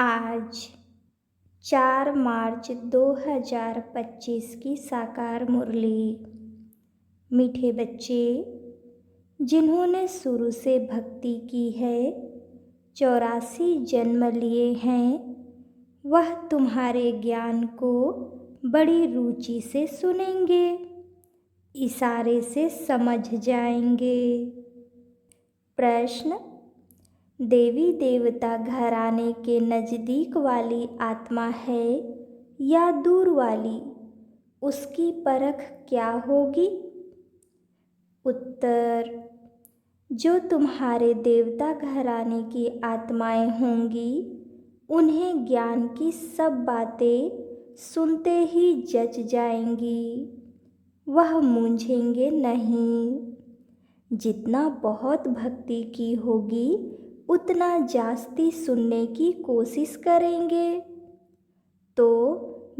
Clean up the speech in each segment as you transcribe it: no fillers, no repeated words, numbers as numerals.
आज 4 मार्च 2025 की साकार मुरली। मीठे बच्चे, जिन्होंने शुरू से भक्ति की है, 84 जन्म लिए हैं, वह तुम्हारे ज्ञान को बड़ी रुचि से सुनेंगे, इशारे से समझ जाएंगे। प्रश्न: देवी देवता घराने के नज़दीक वाली आत्मा है या दूर वाली, उसकी परख क्या होगी? उत्तर: जो तुम्हारे देवता घराने की आत्माएं होंगी, उन्हें ज्ञान की सब बातें सुनते ही जच जाएंगी, वह मूंझेंगे नहीं। जितना बहुत भक्ति की होगी, उतना जास्ती सुनने की कोशिश करेंगे। तो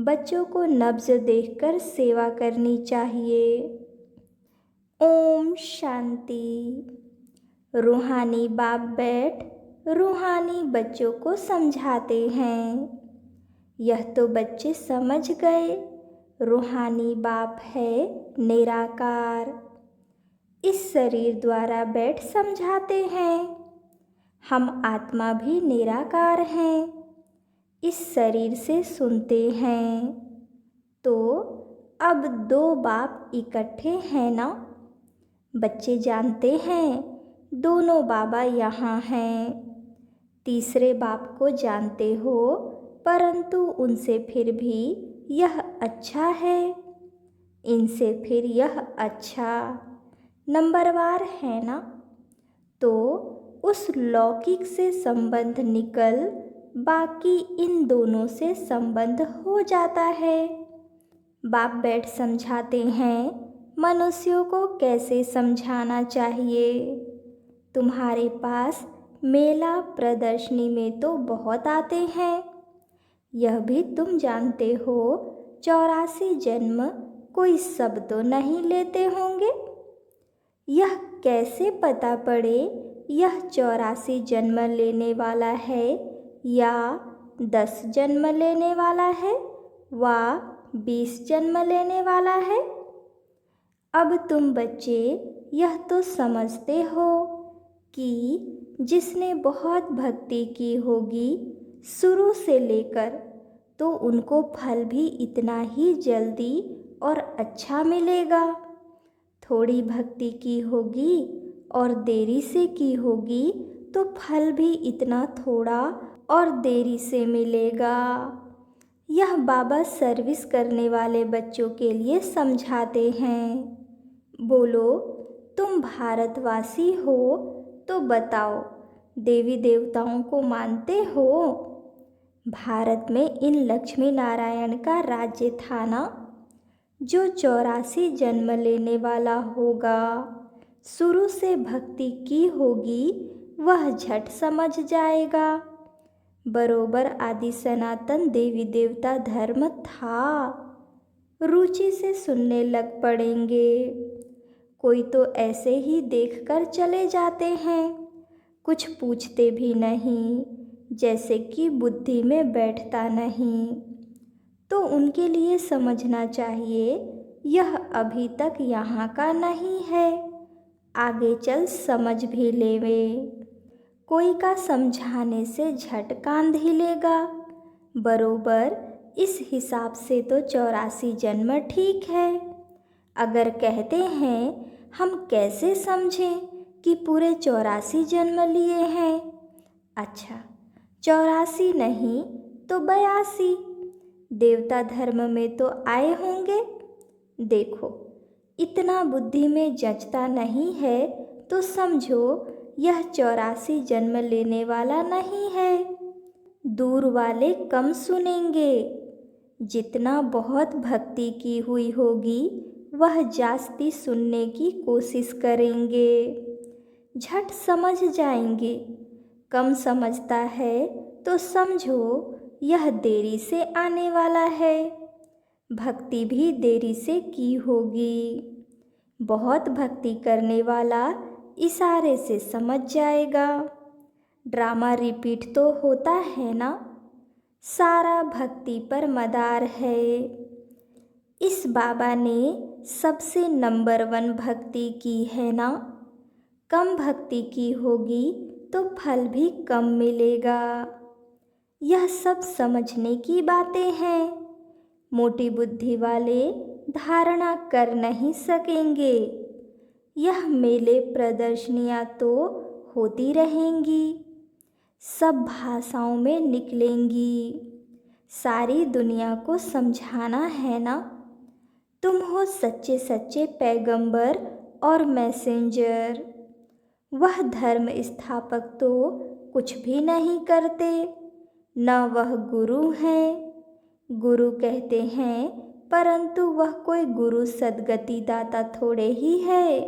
बच्चों को नब्ज देखकर सेवा करनी चाहिए। ओम शांति। रूहानी बाप बैठ रूहानी बच्चों को समझाते हैं। यह तो बच्चे समझ गए, रूहानी बाप है निराकार। इस शरीर द्वारा बैठ समझाते हैं। हम आत्मा भी निराकार हैं, इस शरीर से सुनते हैं। तो अब 2 बाप इकट्ठे हैं ना? बच्चे जानते हैं दोनों बाबा यहाँ हैं। तीसरे बाप को जानते हो, परंतु उनसे फिर भी यह अच्छा है, इनसे फिर यह अच्छा, नंबरवार है ना? तो उस लौकिक से संबंध निकल बाकी इन दोनों से संबंध हो जाता है। बाप बैठ समझाते हैं मनुष्यों को कैसे समझाना चाहिए। तुम्हारे पास मेला प्रदर्शनी में तो बहुत आते हैं, यह भी तुम जानते हो, 84 जन्म कोई सब तो नहीं लेते होंगे। यह कैसे पता पड़े यह 84 जन्म लेने वाला है या 10 जन्म लेने वाला है वा 20 जन्म लेने वाला है? अब तुम बच्चे यह तो समझते हो कि जिसने बहुत भक्ति की होगी शुरू से लेकर, तो उनको फल भी इतना ही जल्दी और अच्छा मिलेगा। थोड़ी भक्ति की होगी और देरी से की होगी, तो फल भी इतना थोड़ा और देरी से मिलेगा। यह बाबा सर्विस करने वाले बच्चों के लिए समझाते हैं। बोलो, तुम भारतवासी हो तो बताओ, देवी देवताओं को मानते हो? भारत में इन लक्ष्मी नारायण का राज्य था ना? जो 84 जन्म लेने वाला होगा, शुरू से भक्ति की होगी, वह झट समझ जाएगा। बरोबर आदि सनातन देवी देवता धर्म था, रुचि से सुनने लग पड़ेंगे। कोई तो ऐसे ही देखकर चले जाते हैं, कुछ पूछते भी नहीं, जैसे कि बुद्धि में बैठता नहीं। तो उनके लिए समझना चाहिए यह अभी तक यहाँ का नहीं है, आगे चल समझ भी लेवे। कोई का समझाने से झट कान हिलेगा। बरोबर इस हिसाब से तो 84 जन्म ठीक है। अगर कहते हैं हम कैसे समझें कि पूरे 84 जन्म लिए हैं? अच्छा, 84 नहीं तो 82 देवता धर्म में तो आए होंगे। देखो, इतना बुद्धि में जचता नहीं है तो समझो यह 84 जन्म लेने वाला नहीं है। दूर वाले कम सुनेंगे। जितना बहुत भक्ति की हुई होगी, वह जास्ती सुनने की कोशिश करेंगे, झट समझ जाएंगे। कम समझता है तो समझो यह देरी से आने वाला है, भक्ति भी देरी से की होगी। बहुत भक्ति करने वाला इशारे से समझ जाएगा। ड्रामा रिपीट तो होता है ना? सारा भक्ति पर मदार है। इस बाबा ने सबसे नंबर 1 भक्ति की है ना। कम भक्ति की होगी तो फल भी कम मिलेगा। यह सब समझने की बातें हैं। मोटी बुद्धि वाले धारणा कर नहीं सकेंगे। यह मेले प्रदर्शनियाँ तो होती रहेंगी, सब भाषाओं में निकलेंगी। सारी दुनिया को समझाना है ना। तुम हो सच्चे सच्चे पैगंबर और मैसेंजर। वह धर्म स्थापक तो कुछ भी नहीं करते, न वह गुरु हैं। गुरु कहते हैं, परंतु वह कोई गुरु सद्गति दाता थोड़े ही है।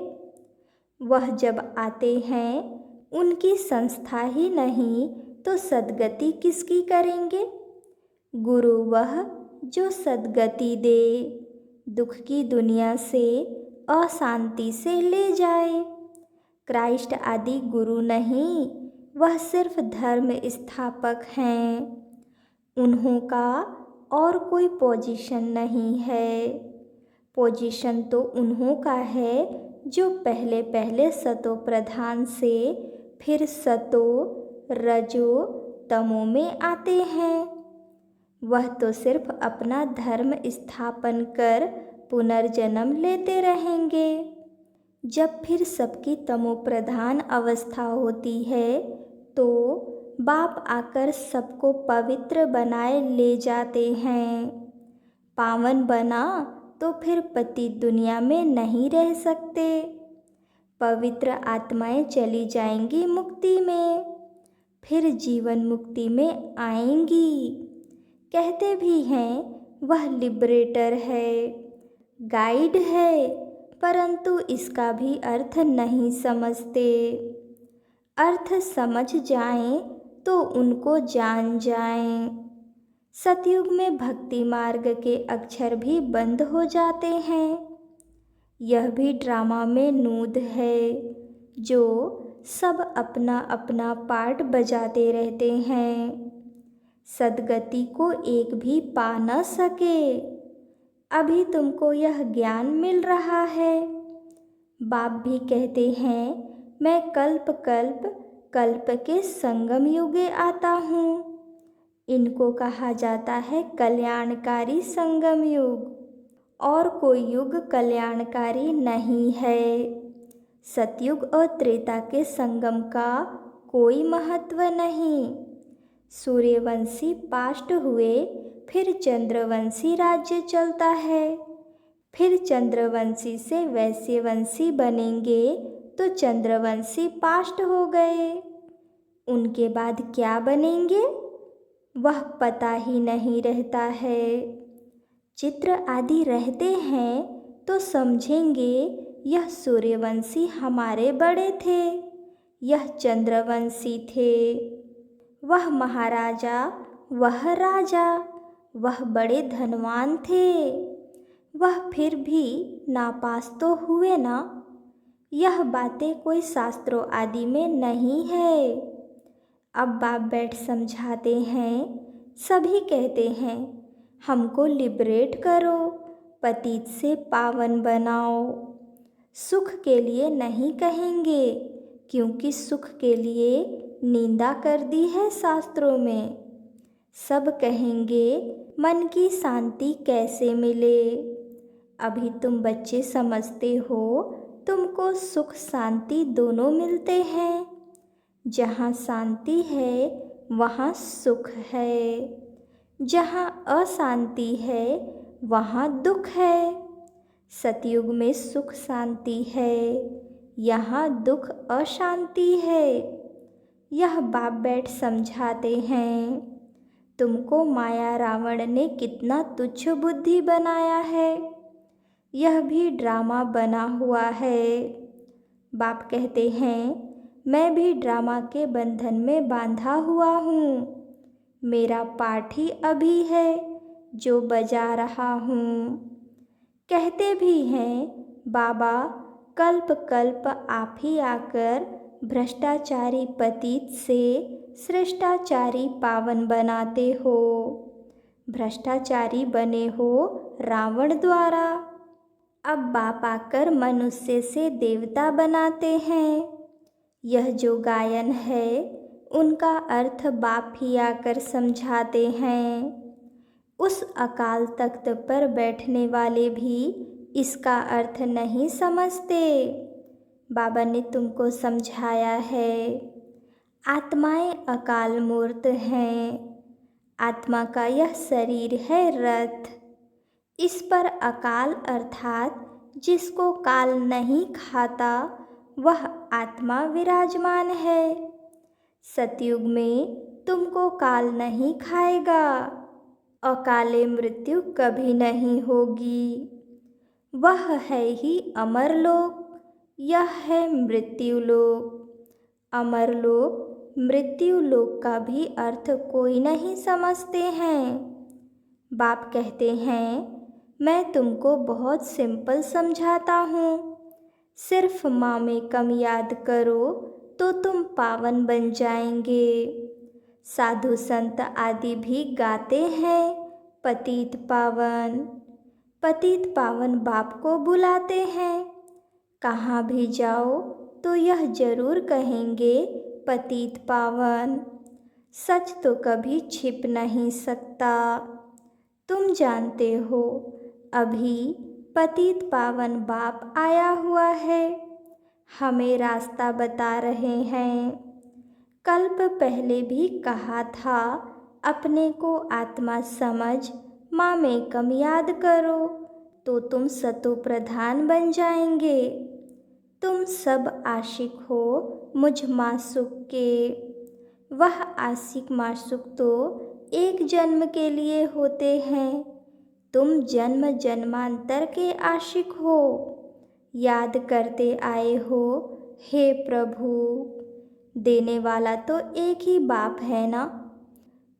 वह जब आते हैं, उनकी संस्था ही नहीं तो सद्गति किसकी करेंगे। गुरु वह जो सद्गति दे, दुख की दुनिया से अशांति से ले जाए। क्राइस्ट आदि गुरु नहीं, वह सिर्फ धर्म स्थापक हैं। उन्हों का और कोई पोजीशन नहीं है। पोजीशन तो उन्हों का है जो पहले पहले सतो प्रधान से फिर सतो रजो तमो में आते हैं। वह तो सिर्फ अपना धर्म स्थापन कर पुनर्जन्म लेते रहेंगे। जब फिर सबकी तमो प्रधान अवस्था होती है तो बाप आकर सबको पवित्र बनाए ले जाते हैं। पावन बना तो फिर पति दुनिया में नहीं रह सकते। पवित्र आत्माएं चली जाएंगी मुक्ति में, फिर जीवन मुक्ति में आएंगी। कहते भी हैं वह लिबरेटर है, गाइड है, परंतु इसका भी अर्थ नहीं समझते। अर्थ समझ जाएं तो उनको जान जाएं। सतयुग में भक्ति मार्ग के अक्षर भी बंद हो जाते हैं। यह भी ड्रामा में नूद है जो सब अपना अपना पार्ट बजाते रहते हैं। सद्गति को एक भी पा न सके। अभी तुमको यह ज्ञान मिल रहा है। बाप भी कहते हैं, मैं कल्प कल्प कल्प के संगम युगे आता हूँ। इनको कहा जाता है कल्याणकारी संगम युग। और कोई युग कल्याणकारी नहीं है। सतयुग और त्रेता के संगम का कोई महत्व नहीं। सूर्यवंशी पास्ट हुए, फिर चंद्रवंशी राज्य चलता है। फिर चंद्रवंशी से वैश्यवंशी बनेंगे तो चंद्रवंशी पास्ट हो गए। उनके बाद क्या बनेंगे वह पता ही नहीं रहता है। चित्र आदि रहते हैं तो समझेंगे यह सूर्यवंशी हमारे बड़े थे, यह चंद्रवंशी थे। वह महाराजा, वह राजा, वह बड़े धनवान थे। वह फिर भी नापास तो हुए ना। यह बातें कोई शास्त्रों आदि में नहीं है। अब बाप बैठ समझाते हैं। सभी कहते हैं हमको लिबरेट करो, पतित से पावन बनाओ। सुख के लिए नहीं कहेंगे, क्योंकि सुख के लिए निंदा कर दी है शास्त्रों में। सब कहेंगे मन की शांति कैसे मिले। अभी तुम बच्चे समझते हो, तुमको सुख शांति दोनों मिलते हैं। जहाँ शांति है वहाँ सुख है, जहाँ अशांति है वहाँ दुख है। सतयुग में सुख शांति है, यहाँ दुख अशांति है। यह बाप बैठ समझाते हैं। तुमको माया रावण ने कितना तुच्छ बुद्धि बनाया है। यह भी ड्रामा बना हुआ है। बाप कहते हैं, मैं भी ड्रामा के बंधन में बांधा हुआ हूँ। मेरा पाठ ही अभी है जो बजा रहा हूँ। कहते भी हैं बाबा कल्प कल्प आप ही आकर भ्रष्टाचारी पतित से श्रेष्ठाचारी पावन बनाते हो, भ्रष्टाचारी बने हो रावण द्वारा। अब बाप आकर मनुष्य से देवता बनाते हैं। यह जो गायन है उनका अर्थ बाप ही आकर समझाते हैं। उस अकाल तख्त पर बैठने वाले भी इसका अर्थ नहीं समझते। बाबा ने तुमको समझाया है। आत्माएं अकाल मूर्त हैं। आत्मा का यह शरीर है रथ। इस पर अकाल अर्थात जिसको काल नहीं खाता वह आत्मा विराजमान है। सतयुग में तुमको काल नहीं खाएगा। अकाले मृत्यु कभी नहीं होगी। वह है ही अमरलोक, यह है मृत्युलोक। अमरलोक मृत्युलोक का भी अर्थ कोई नहीं समझते हैं। बाप कहते हैं मैं तुमको बहुत सिंपल समझाता हूँ। सिर्फ माँ में कम याद करो तो तुम पावन बन जाएंगे। साधु संत आदि भी गाते हैं पतित पावन। पतित पावन बाप को बुलाते हैं। कहाँ भी जाओ तो यह जरूर कहेंगे पतित पावन। सच तो कभी छिप नहीं सकता। तुम जानते हो अभी पतित पावन बाप आया हुआ है, हमें रास्ता बता रहे हैं। कल्प पहले भी कहा था अपने को आत्मा समझ माँ में कम याद करो तो तुम सतो प्रधान बन जाएंगे। तुम सब आशिक हो मुझ मासूक के। वह आशिक मासूक तो एक जन्म के लिए होते हैं। तुम जन्म जन्मांतर के आशिक हो। याद करते आए हो हे प्रभु। देने वाला तो एक ही बाप है ना।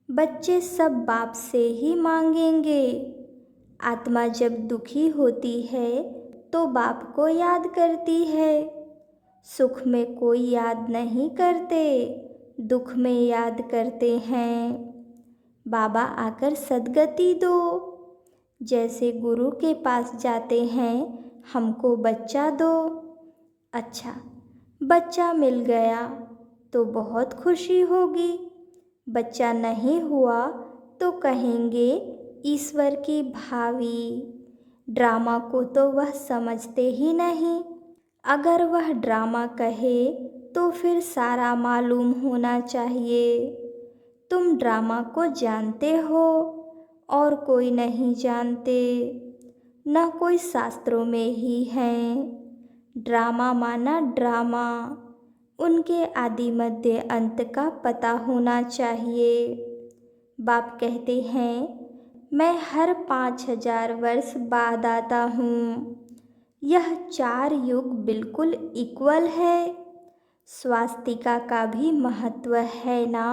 बच्चे सब बाप से ही मांगेंगे। आत्मा जब दुखी होती है तो बाप को याद करती है। सुख में कोई याद नहीं करते, दुख में याद करते हैं। बाबा आकर सद्गति दो। जैसे गुरु के पास जाते हैं हमको बच्चा दो। अच्छा, बच्चा मिल गया तो बहुत खुशी होगी। बच्चा नहीं हुआ तो कहेंगे ईश्वर की भावी। ड्रामा को तो वह समझते ही नहीं। अगर वह ड्रामा कहे तो फिर सारा मालूम होना चाहिए। तुम ड्रामा को जानते हो और कोई नहीं जानते, न कोई शास्त्रों में ही है। ड्रामा माना ड्रामा। उनके आदि मध्य अंत का पता होना चाहिए। बाप कहते हैं मैं हर 5000 वर्ष बाद आता हूँ। यह 4 युग बिल्कुल इक्वल है। स्वास्तिका का भी महत्व है ना।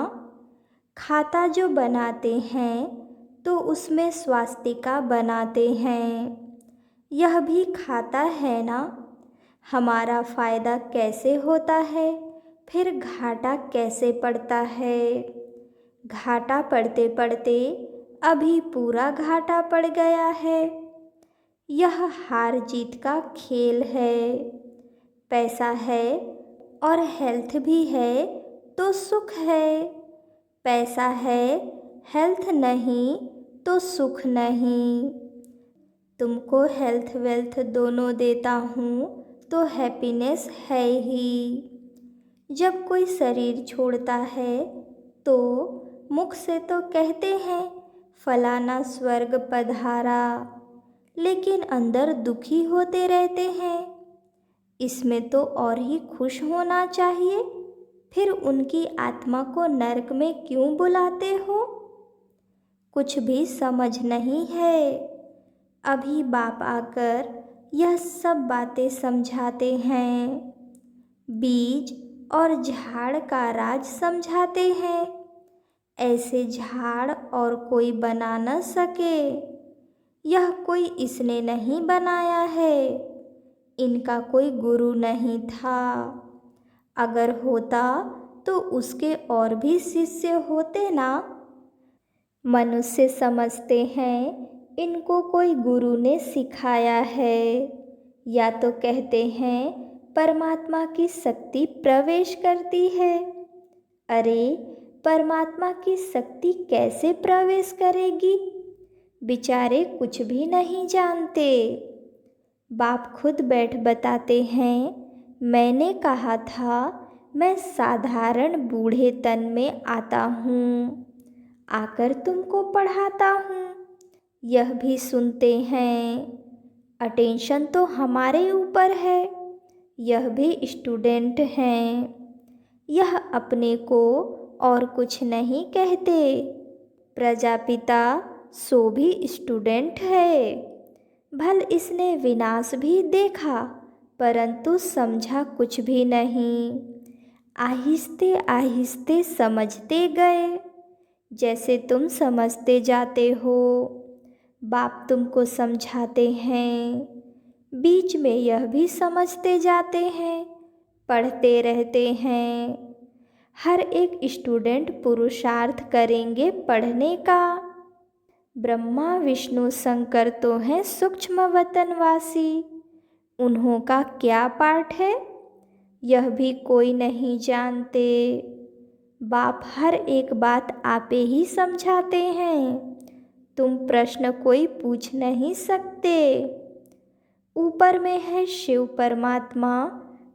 खाता जो बनाते हैं तो उसमें स्वास्तिका बनाते हैं। यह भी खाता है ना। हमारा फ़ायदा कैसे होता है, फिर घाटा कैसे पड़ता है। घाटा पड़ते पड़ते अभी पूरा घाटा पड़ गया है। यह हार जीत का खेल है। पैसा है और हेल्थ भी है तो सुख है। पैसा है, हेल्थ नहीं तो सुख नहीं। तुमको हेल्थ वेल्थ दोनों देता हूँ तो हैप्पीनेस है ही। जब कोई शरीर छोड़ता है तो मुख से तो कहते हैं फलाना स्वर्ग पधारा, लेकिन अंदर दुखी होते रहते हैं। इसमें तो और ही खुश होना चाहिए। फिर उनकी आत्मा को नरक में क्यों बुलाते हो? कुछ भी समझ नहीं है। अभी बाप आकर यह सब बातें समझाते हैं। बीज और झाड़ का राज समझाते हैं। ऐसे झाड़ और कोई बना न सके। यह कोई इसने नहीं बनाया है। इनका कोई गुरु नहीं था। अगर होता तो उसके और भी शिष्य होते ना। मनुष्य समझते हैं इनको कोई गुरु ने सिखाया है, या तो कहते हैं परमात्मा की शक्ति प्रवेश करती है। अरे परमात्मा की शक्ति कैसे प्रवेश करेगी? बेचारे कुछ भी नहीं जानते। बाप खुद बैठ बताते हैं, मैंने कहा था मैं साधारण बूढ़े तन में आता हूँ, आकर तुमको पढ़ाता हूँ। यह भी सुनते हैं, अटेंशन तो हमारे ऊपर है। यह भी स्टूडेंट हैं। यह अपने को और कुछ नहीं कहते। प्रजापिता सो भी स्टूडेंट है। भल इसने विनाश भी देखा, परंतु समझा कुछ भी नहीं। आहिस्ते आहिस्ते समझते गए, जैसे तुम समझते जाते हो। बाप तुमको समझाते हैं, बीच में यह भी समझते जाते हैं, पढ़ते रहते हैं। हर एक स्टूडेंट पुरुषार्थ करेंगे पढ़ने का। ब्रह्मा विष्णु शंकर तो हैं सूक्ष्म वतनवासी, उन्हों का क्या पाठ है यह भी कोई नहीं जानते। बाप हर एक बात आपे ही समझाते हैं, तुम प्रश्न कोई पूछ नहीं सकते। ऊपर में है शिव परमात्मा,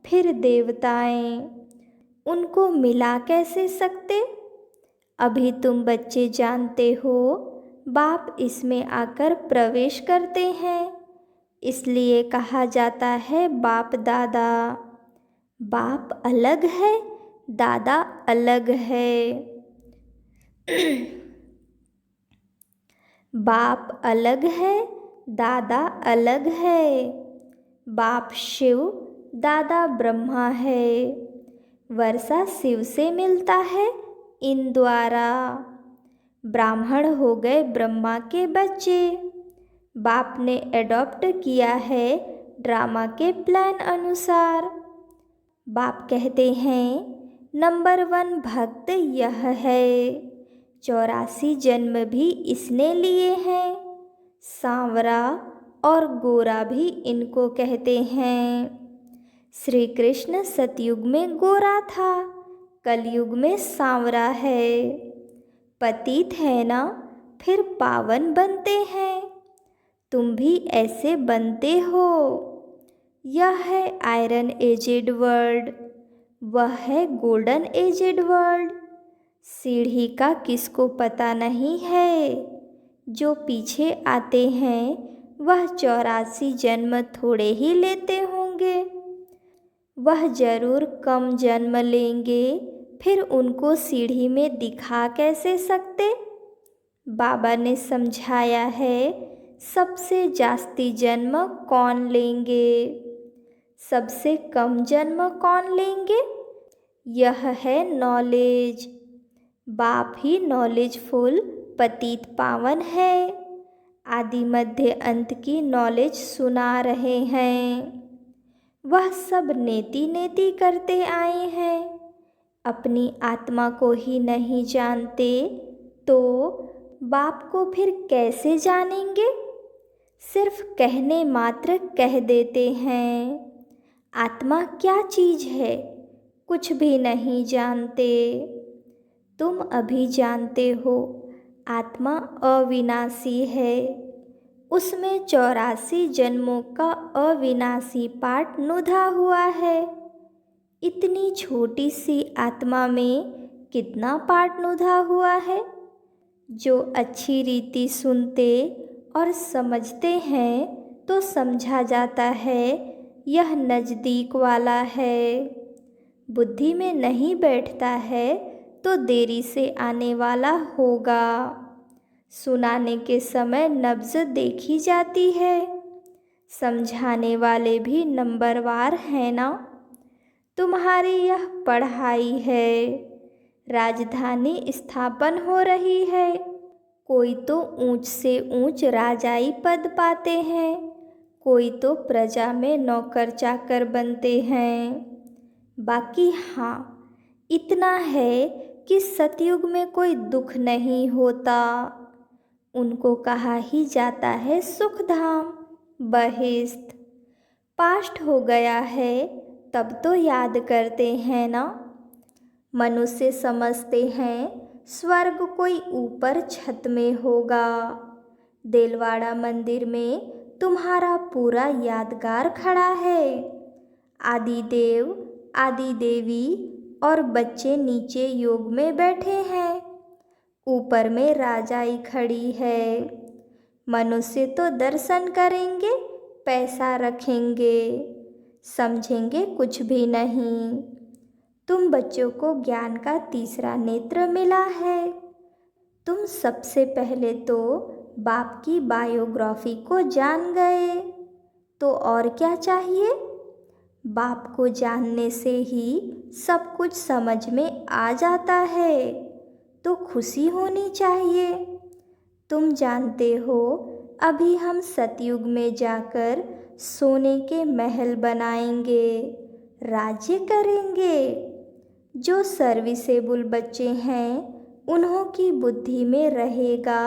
फिर देवताएं, उनको मिला कैसे सकते? अभी तुम बच्चे जानते हो, बाप इसमें आकर प्रवेश करते हैं, इसलिए कहा जाता है बाप दादा। बाप अलग है, दादा अलग है। बाप अलग है, दादा अलग है। बाप शिव, दादा ब्रह्मा है। वर्षा शिव से मिलता है इन द्वारा। ब्राह्मण हो गए ब्रह्मा के बच्चे। बाप ने एडॉप्ट किया है ड्रामा के प्लान अनुसार। बाप कहते हैं नंबर 1 भक्त यह है। 84 जन्म भी इसने लिए हैं। सांवरा और गोरा भी इनको कहते हैं। श्री कृष्ण सतयुग में गोरा था, कलयुग में सांवरा है। पतित है ना, फिर पावन बनते हैं। तुम भी ऐसे बनते हो। यह है आयरन एजेड वर्ल्ड, वह है गोल्डन एजेड वर्ल्ड। सीढ़ी का किसको पता नहीं है। जो पीछे आते हैं वह 84 जन्म थोड़े ही लेते होंगे। वह जरूर कम जन्म लेंगे, फिर उनको सीढ़ी में दिखा कैसे सकते? बाबा ने समझाया है सबसे जास्ती जन्म कौन लेंगे, सबसे कम जन्म कौन लेंगे। यह है नॉलेज। बाप ही नॉलेजफुल पतित पावन है। आदि मध्य अंत की नॉलेज सुना रहे हैं। वह सब नेति नेति करते आए हैं, अपनी आत्मा को ही नहीं जानते तो बाप को फिर कैसे जानेंगे? सिर्फ कहने मात्र कह देते हैं। आत्मा क्या चीज़ है कुछ भी नहीं जानते। तुम अभी जानते हो आत्मा अविनाशी है, उसमें 84 जन्मों का अविनाशी पाठ नुधा हुआ है। इतनी छोटी सी आत्मा में कितना पाठ नुधा हुआ है। जो अच्छी रीति सुनते और समझते हैं तो समझा जाता है यह नज़दीक वाला है। बुद्धि में नहीं बैठता है तो देरी से आने वाला होगा। सुनाने के समय नब्ज़ देखी जाती है। समझाने वाले भी नंबरवार हैं ना। तुम्हारी यह पढ़ाई है। राजधानी स्थापन हो रही है। कोई तो ऊंच से ऊंच राजाई पद पाते हैं, कोई तो प्रजा में नौकर चाकर बनते हैं। बाकी हाँ, इतना है कि सतयुग में कोई दुख नहीं होता। उनको कहा ही जाता है सुख धाम, बहिष्ठ। पास्ट हो गया है तब तो याद करते हैं ना। मनुष्य समझते हैं स्वर्ग कोई ऊपर छत में होगा। देलवाड़ा मंदिर में तुम्हारा पूरा यादगार खड़ा है। आदि देव, आदि देवी और बच्चे नीचे योग में बैठे हैं। ऊपर में राजाई खड़ी है। मनुष्य तो दर्शन करेंगे, पैसा रखेंगे, समझेंगे कुछ भी नहीं। तुम बच्चों को ज्ञान का तीसरा नेत्र मिला है। तुम सबसे पहले तो बाप की बायोग्राफी को जान गए, तो और क्या चाहिए। बाप को जानने से ही सब कुछ समझ में आ जाता है, तो खुशी होनी चाहिए। तुम जानते हो अभी हम सतयुग में जाकर सोने के महल बनाएंगे, राज्य करेंगे। जो सर्विसेबल बच्चे हैं उन्हों की बुद्धि में रहेगा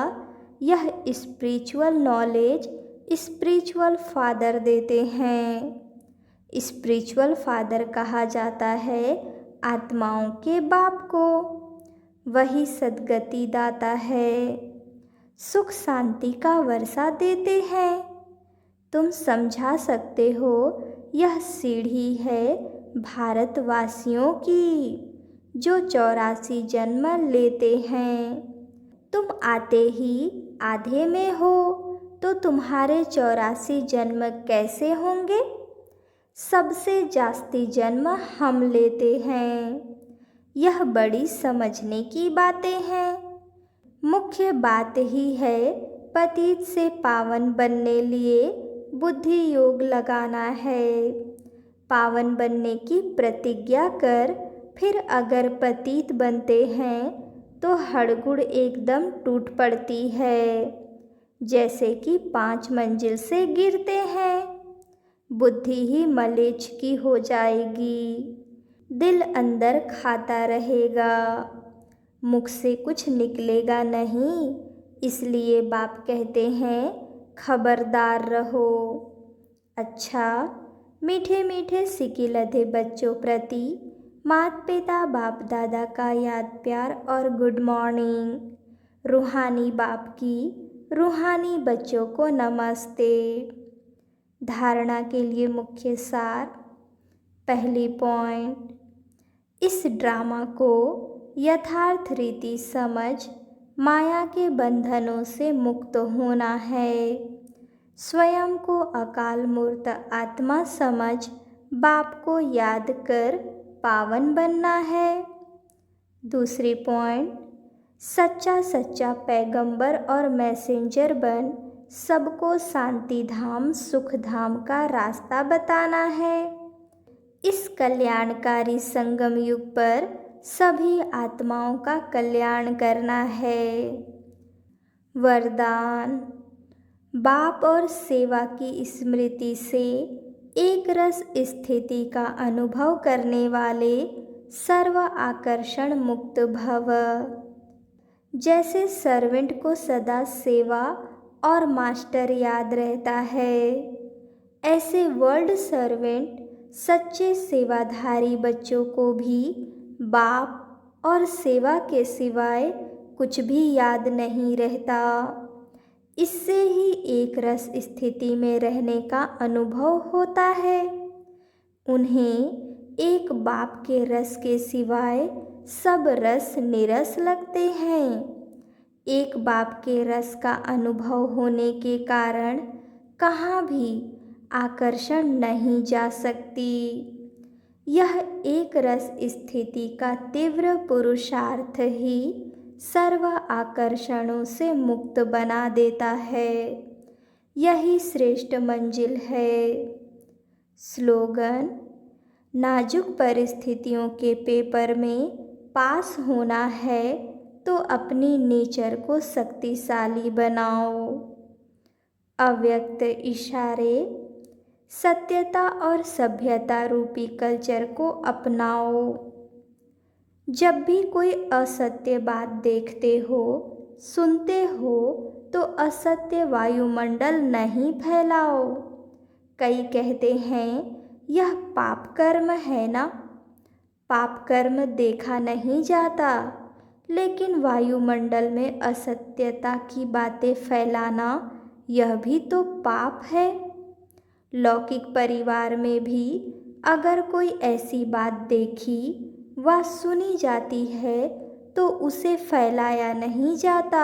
यह स्पिरिचुअल नॉलेज। स्पिरिचुअल फादर देते हैं। स्पिरिचुअल फादर कहा जाता है आत्माओं के बाप को। वही सद्गति दाता है, सुख शांति का वर्षा देते हैं। तुम समझा सकते हो यह सीढ़ी है भारतवासियों की, जो 84 जन्म लेते हैं। तुम आते ही आधे में हो, तो तुम्हारे 84 जन्म कैसे होंगे। सबसे जास्ती जन्म हम लेते हैं। यह बड़ी समझने की बातें हैं। मुख्य बात ही है पतित से पावन बनने लिए बुद्धि योग लगाना है। पावन बनने की प्रतिज्ञा कर, फिर अगर पतित बनते हैं तो हड़गुड़ एकदम टूट पड़ती है, जैसे कि 5 मंजिल से गिरते हैं। बुद्धि ही मलेच्छ की हो जाएगी। दिल अंदर खाता रहेगा, मुख से कुछ निकलेगा नहीं। इसलिए बाप कहते हैं खबरदार रहो। अच्छा, मीठे मीठे सिकिलधे बच्चों प्रति माता पिता बाप दादा का याद प्यार और गुड मॉर्निंग। रूहानी बाप की रूहानी बच्चों को नमस्ते। धारणा के लिए मुख्य सार। पहली पॉइंट, इस ड्रामा को यथार्थ रीति समझ माया के बंधनों से मुक्त होना है। स्वयं को अकाल मूर्त आत्मा समझ बाप को याद कर पावन बनना है। दूसरी पॉइंट, सच्चा पैगंबर और मैसेंजर बन सबको शांति धाम सुख धाम का रास्ता बताना है। इस कल्याणकारी संगम युग पर सभी आत्माओं का कल्याण करना है। वरदान, बाप और सेवा की स्मृति से एक रस स्थिति का अनुभव करने वाले सर्व आकर्षण मुक्त भव। जैसे सर्वेंट को सदा सेवा और मास्टर याद रहता है, ऐसे वर्ल्ड सर्वेंट सच्चे सेवाधारी बच्चों को भी बाप और सेवा के सिवाय कुछ भी याद नहीं रहता। इससे ही एक रस स्थिति में रहने का अनुभव होता है। उन्हें एक बाप के रस के सिवाय सब रस निरस लगते हैं। एक बाप के रस का अनुभव होने के कारण कहाँ भी आकर्षण नहीं जा सकती। यह एक रस स्थिति का तीव्र पुरुषार्थ ही सर्व आकर्षणों से मुक्त बना देता है। यही श्रेष्ठ मंजिल है। स्लोगन, नाजुक परिस्थितियों के पेपर में पास होना है तो अपनी नेचर को शक्तिशाली बनाओ। अव्यक्त इशारे, सत्यता और सभ्यता रूपी कल्चर को अपनाओ। जब भी कोई असत्य बात देखते हो, सुनते हो, तो असत्य वायुमंडल नहीं फैलाओ। कई कहते हैं यह पाप कर्म है ना। पाप कर्म देखा नहीं जाता, लेकिन वायुमंडल में असत्यता की बातें फैलाना यह भी तो पाप है। लौकिक परिवार में भी अगर कोई ऐसी बात देखी व सुनी जाती है तो उसे फैलाया नहीं जाता।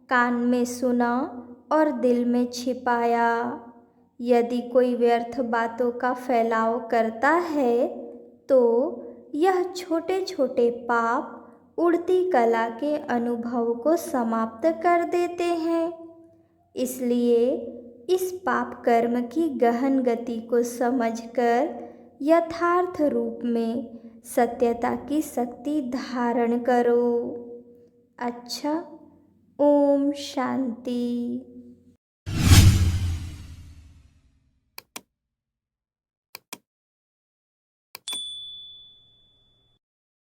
कान में सुना और दिल में छिपाया। यदि कोई व्यर्थ बातों का फैलाव करता है तो यह छोटे छोटे पाप उड़ती कला के अनुभव को समाप्त कर देते हैं। इसलिए इस पाप कर्म की गहन गति को समझकर यथार्थ रूप में सत्यता की शक्ति धारण करो। अच्छा, ओम शांति।